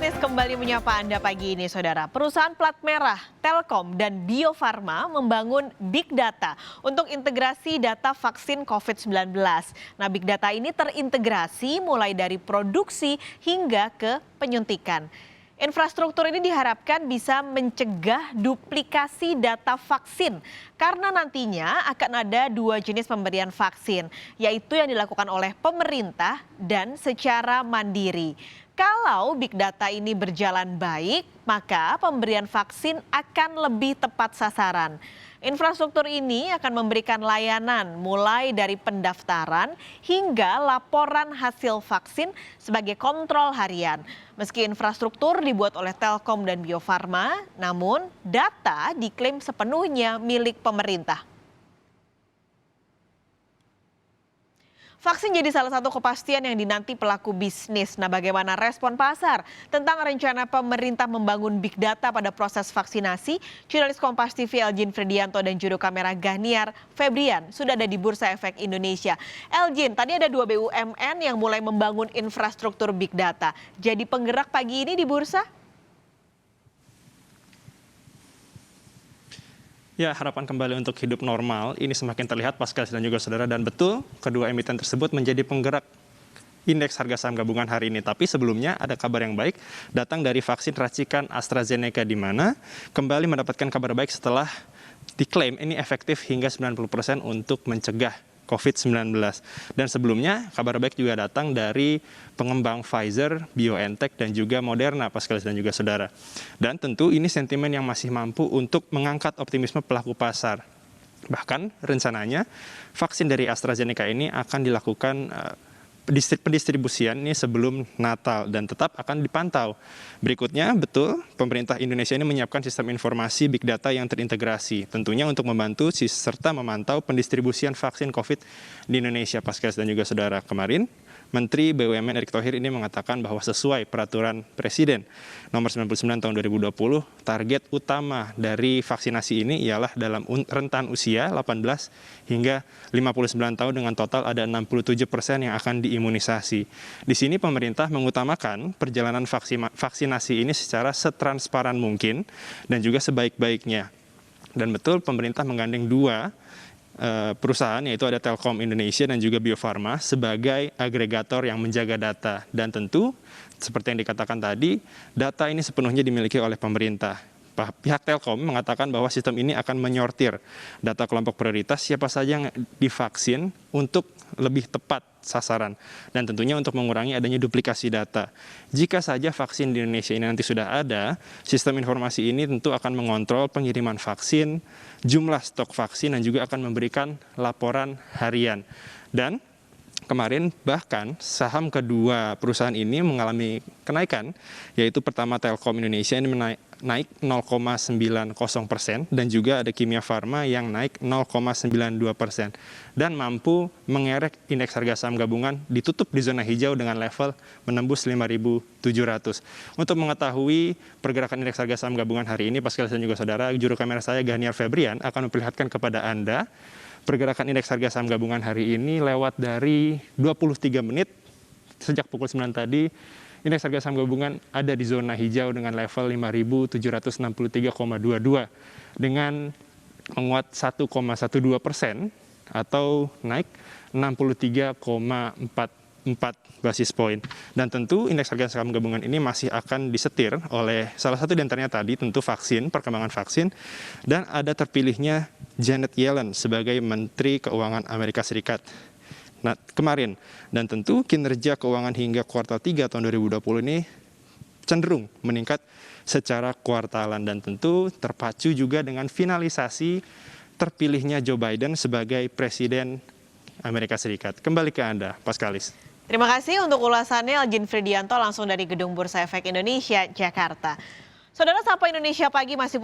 Paskalis kembali menyapa Anda pagi ini, Saudara. Perusahaan plat merah, Telkom dan Bio Farma membangun Big Data untuk integrasi data vaksin COVID-19. Nah, Big Data ini terintegrasi mulai dari produksi hingga ke penyuntikan. Infrastruktur ini diharapkan bisa mencegah duplikasi data vaksin karena nantinya akan ada dua jenis pemberian vaksin, yaitu yang dilakukan oleh pemerintah dan secara mandiri. Kalau Big Data ini berjalan baik, maka pemberian vaksin akan lebih tepat sasaran. Infrastruktur ini akan memberikan layanan mulai dari pendaftaran hingga laporan hasil vaksin sebagai kontrol harian. Meski infrastruktur dibuat oleh Telkom dan Bio Farma, namun data diklaim sepenuhnya milik pemerintah. Vaksin jadi salah satu kepastian yang dinanti pelaku bisnis. Nah, bagaimana respon pasar tentang rencana pemerintah membangun Big Data pada proses vaksinasi? Jurnalis Kompas TV Elgin Fredianto dan juru kamera Ghaniar Febrian sudah ada di Bursa Efek Indonesia. Elgin, tadi ada dua BUMN yang mulai membangun infrastruktur Big Data. Jadi penggerak pagi ini di bursa? Ya, harapan kembali untuk hidup normal ini semakin terlihat Paskalis dan juga saudara, dan betul kedua emiten tersebut menjadi penggerak indeks harga saham gabungan hari ini. Tapi sebelumnya ada kabar yang baik datang dari vaksin racikan AstraZeneca, di mana kembali mendapatkan kabar baik setelah diklaim ini efektif hingga 90% untuk mencegah COVID-19. Dan sebelumnya kabar baik juga datang dari pengembang Pfizer, BioNTech, dan juga Moderna, Paskalis dan juga saudara. Dan tentu ini sentimen yang masih mampu untuk mengangkat optimisme pelaku pasar. Bahkan rencananya vaksin dari AstraZeneca ini akan dilakukan pendistribusian ini sebelum Natal dan tetap akan dipantau. Berikutnya, betul, pemerintah Indonesia ini menyiapkan sistem informasi Big Data yang terintegrasi, tentunya untuk membantu serta memantau pendistribusian vaksin COVID di Indonesia, Paskalis dan juga saudara. Kemarin, Menteri BUMN Erick Thohir ini mengatakan bahwa sesuai peraturan Presiden nomor 99 tahun 2020, target utama dari vaksinasi ini ialah dalam rentan usia 18 hingga 59 tahun dengan total ada 67% yang akan diimunisasi. Di sini pemerintah mengutamakan perjalanan vaksinasi ini secara setransparan mungkin dan juga sebaik-baiknya. Dan betul pemerintah menggandeng dua perusahaan, yaitu ada Telkom Indonesia dan juga Bio Farma sebagai agregator yang menjaga data. Dan tentu seperti yang dikatakan tadi, data ini sepenuhnya dimiliki oleh pemerintah. Pihak Telkom mengatakan bahwa sistem ini akan menyortir data kelompok prioritas siapa saja yang divaksin untuk lebih tepat sasaran, dan tentunya untuk mengurangi adanya duplikasi data. Jika saja vaksin di Indonesia ini nanti sudah ada, sistem informasi ini tentu akan mengontrol pengiriman vaksin, jumlah stok vaksin, dan juga akan memberikan laporan harian. Dan kemarin bahkan saham kedua perusahaan ini mengalami kenaikan, yaitu pertama Telkom Indonesia ini naik 0,90% dan juga ada Kimia Farma yang naik 0,92% dan mampu mengerek indeks harga saham gabungan ditutup di zona hijau dengan level menembus 5.700. Untuk mengetahui pergerakan indeks harga saham gabungan hari ini, Paskalis dan juga saudara, juru kamera saya Ghaniar Febrian akan memperlihatkan kepada Anda pergerakan indeks harga saham gabungan hari ini lewat dari 23 menit sejak pukul 9 tadi. Indeks harga saham gabungan ada di zona hijau dengan level 5.763,22 dengan menguat 1,12% atau naik 63,44 basis poin. Dan tentu indeks harga saham gabungan ini masih akan disetir oleh salah satu di antaranya tadi tentu vaksin, perkembangan vaksin, dan ada terpilihnya Janet Yellen sebagai Menteri Keuangan Amerika Serikat kemarin. Dan tentu kinerja keuangan hingga kuartal 3 tahun 2020 ini cenderung meningkat secara kuartalan, dan tentu terpacu juga dengan finalisasi terpilihnya Joe Biden sebagai Presiden Amerika Serikat. Kembali ke Anda, Paskalis. Terima kasih untuk ulasannya Elgin Fredianto langsung dari Gedung Bursa Efek Indonesia, Jakarta. Saudara, Sapa Indonesia Pagi masih